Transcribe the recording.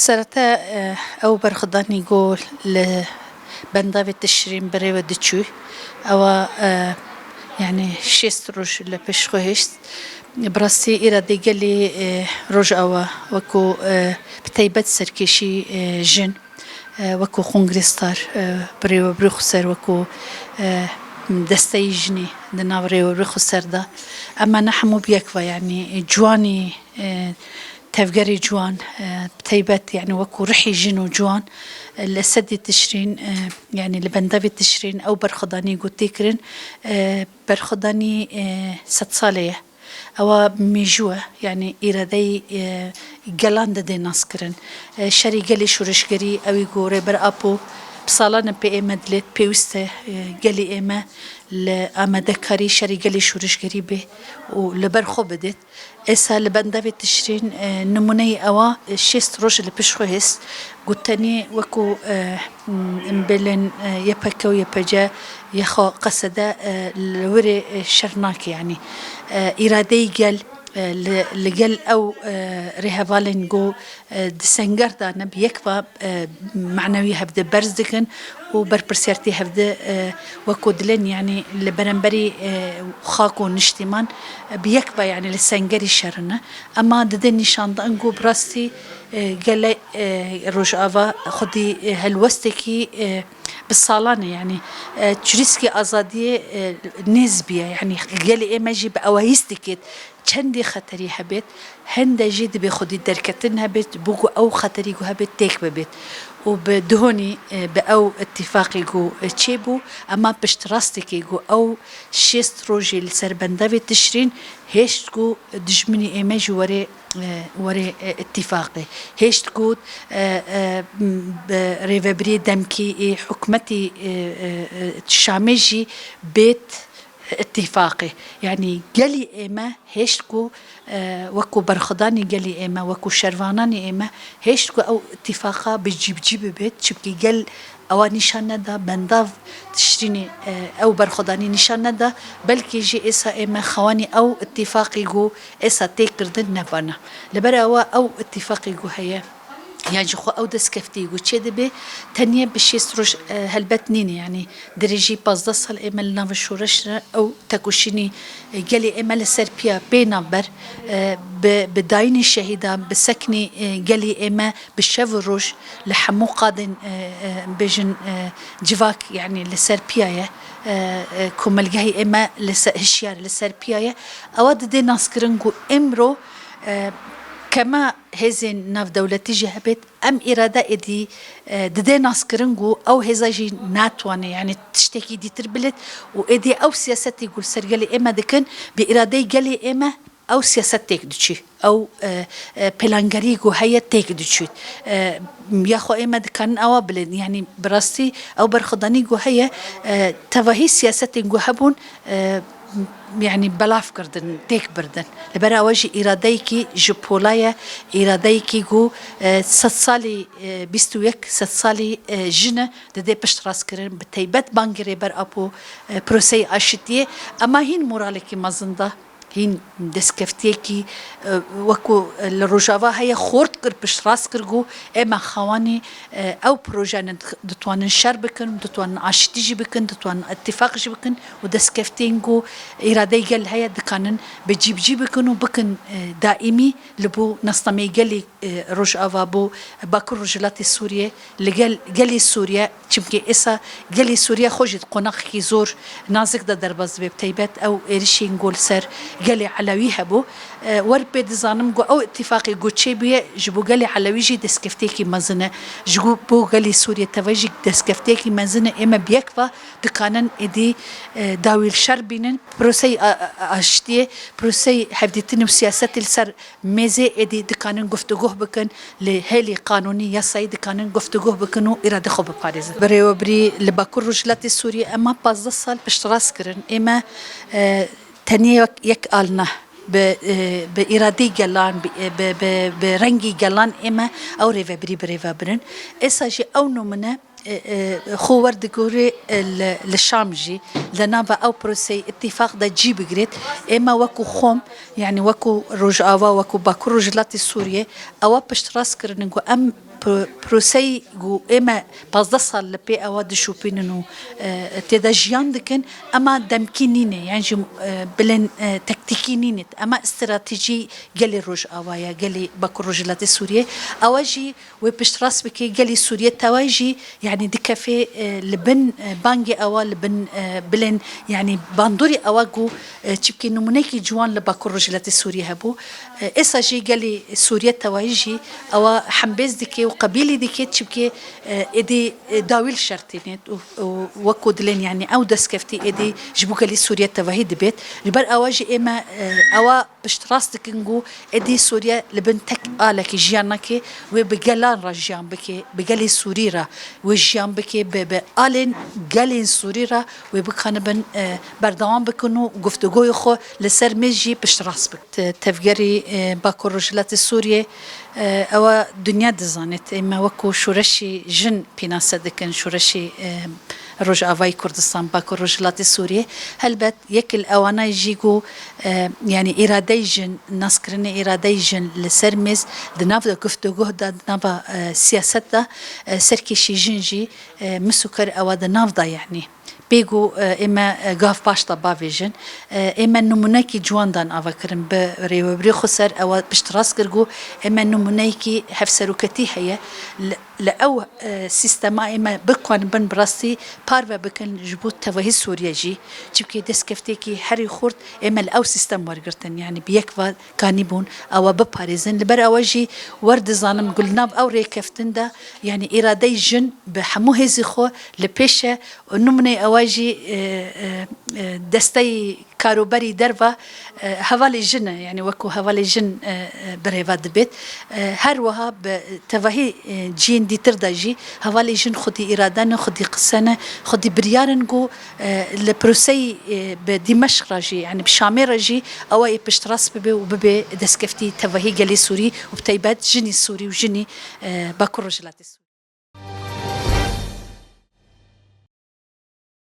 سرتا او برخداني يقول لبندافي تشرين بري ودتشوي او يعني شيست روش اللي بشخوهشت براسي إرادي قالي روج أوا وكو بتيبت سركيشي جن وكو خونغريستار بريو بريخسر وكو دستيجني دنا بريو بريخسر دا أما نحمو بيكوا يعني جواني تفجري جوان بتيبت يعني وكو رحي جنو جوان لسدي تشرين يعني لبندافي تشرين أو برخداني قوتيكرين برخداني 6 صالية أو ميجوا يعني إرادي جلان دي ناسكرن شري جلي شورشجري أو يجوري بر أبو بصالنا بإما دلت بيوسته جلي إما لأمد كاري شري جلي شورشجري به ولبرخو بدت إسا لبندافي تشرين نموني أوا شيست روش اللي بشخوهس قلتني وكو مبلن يبكو يبجا يخو قصدا لوري شرناك يعني إرادي جل لجل أو رهبالين جو دسنجر دا نبي يكفى معنوي هفد برزدكن وبربرسيرتي هفد وكودلين يعني لبرنبري خاكو نشتمان بيكفى يعني لسنجري شرنا أما ددن نشان دا نجو براستي قال روج آفا خدي هالوستكي بالصالانة يعني تشريسكي أزادية نسبية يعني قال إما جيب أوايستكت چندی خطری هبت هنده جد به خودی درکتن هبت بگو او خطری جو هبت تک ببت و بدهونی به او اتفاقی جو چه بو اما پشتراستی که جو او شست روزی لسر بنداوی تشرین هشت جو دجمنی ایمج وره اتفاقی هشت جو ریوبری دمکی حکمتی شامجی بیت اتفاقي يعني قالي إما هشتكو وكو برخداني قالي إما وكو شرواناني إما هشتكو أو اتفاقا بجيب بيت شبكي قال أو نشان دا بنداف تشتريني أو برخداني نشان دا بلكي جي إسا إما خواني أو اتفاقي جو إسا تيكردن نبانا لبرا أو اتفاقي جو هيا يعني خو أو دسكفتي وشيء دبي تانية بشيء روش هالبتنين يعني درجي بازدصل إمل نافشورش أو تكوشيني جالي إمل سربيا بينابر بدايني شهيدا بسكني جالي إما بالشاف روش لحمو قادن بجن جواك يعني لسربيا كملجهي إما لسهشيار لسربيا أود دي ناسكرنجو إمرو كما هزين ناف دولتي جهبت أم إرادة إدي ددي ناسكرنجو أو هزاجي ناتواني يعني تشتكي دي تربلت وإدي أو سياستي يقول سرجلي إما دكن بإرادة جلي إما أو سياسات تكدشي أو بلانجريجو هي تكدشي ياخو إما دكان أو بلد يعني براستي أو برخداني جو هي تفاهي سياسات جو هبون يعني بلاف كردن تيك بردن لبرا واجي إراديكي جبولايا إراديكي جو 6 صالي بيستو يك 6 صالي جنة ددي بشتراس كرن بتيبت بانجري بر أبو بروسي أشتيه أما هين مورالكي مزنده هين دسكفتيكي وكو الرجاوة هي خورت كر بشراس كرجو اما خواني او بروجان دتوان نشر بكن دتوان عشتيجي بكن دتوان اتفاقجي بكن ودسكفتينجو إرادي قال هي دكانن بجيب بكن وبكن دائمي لبو نصطمي قالي رجاوة بو باكر رجلات سوريا اللي قالي سوريا چمكي اسا قالي سوريا خوجت قناق كي زور نازك دا درباز بتيبت او ارشين قول سر قالي علوي هبو وربيد زانم جو أو اتفاقي جو تشيبيه جبو قالي علوي جي دسكفتيكي مزنة جبو قالي سوريا تواجي دسكفتيكي مزنة إما بيكفى دكانن إدي داوي الشربينن بروسي أشتيه بروسي حفدتني وسياسات السر ميزي إدي دكانن قفتقوه بكن لهالي قانوني يساي دكانن قفتقوه بكنو إرادة خوب باريزة بري وبري لباكور رجلات السورية أما بازدصال بشتراس كرن إما تانية يك آلنا بإرادي جلان برنجي جلان إما أو ريفابرين إساجي أو نمنا خوار دكوري للشامجي لنابا أو بروسي اتفاق دا جيب جريت إما وكو خوم يعني وكو رجاوا وكو باكو رجلات السورية أو بشتراس كرنجو أم بروسي جو إما بازدصل لبي أواد شوبين إنه تدجيان دكن أما دمكينينه يعني جو بلن تكتيكينينه أما استراتيجي جالي روج أوايا جالي باكو رجلات سوريا أواجي وبشتراس بكي جالي سوريا تواجي يعني دكافي لبن بانجي أوا لبن بلن يعني باندوري أواجو تبكي نمونيكي جوان لباكو رجلات سوريا هبو إسا جي جالي سوريا تواجي أو حمبيز دكي وقبيلي دكي تشبكي إدي داويل شرطينات وكو دلين يعني أو دسكفتي إدي جبوكا لي سوريا تواهي دبيت البر أواجي إما أوا بشتراس دكنجو إدي سوريا لبنتك آلكي جيانكي وبجلان رجيان بكي بجلي سوريرا وجيان بكي بآلين جلين سوريرا وبكان بن بردوام بكونو گفتگوی خو لسر مجي بشتراس بك تفجري باكو رجلات السورية أو دنيا دزانت إما وكو شورشي جن بينا صدقن شورشي روج آوای کردستان باکو رجلات سوریه هلبت یکل آوانا يجيجو يعني إرادة جن نسكرنا إرادة جن لسرمز دناف دا گفتگو دا دناف سياسة دا سركشي جنجي مسكر أو دناف دا يعني بيجو إما قاف باشطة بافيجن إما نمونيكي جواندان أفكرن بري خسر أو بشتراس كرجو إما نمونيكي حفسروكتي هي لأو سيستما إما بقوان بن براسي بارفا بكن جبوت توهي سوريا جي جبكي دسكفتيكي حري خورت إما الأو سيستم ورقرتن يعني بيكفا كانيبون أو بباريزن لبر أواجي ورد ظالم قلنا أو ريكفتن دا يعني إرادة جن بحمو هزي خو لبيشة نموني أواجي دستي كاروبري درفا هوالي جن يعني وكو هوالي جن بريفاد بيت هروها بتوهي جين دي ترداجي هوالي جن خدي إرادان خدي قسنة خدي بريارنجو لبروسي بدمشق راجي يعني بشامي راجي أو أي بشتراس ببي وببي دسكفتي توهي جالي سوري وبتيبات جني سوري وجني باكو رجلات السوري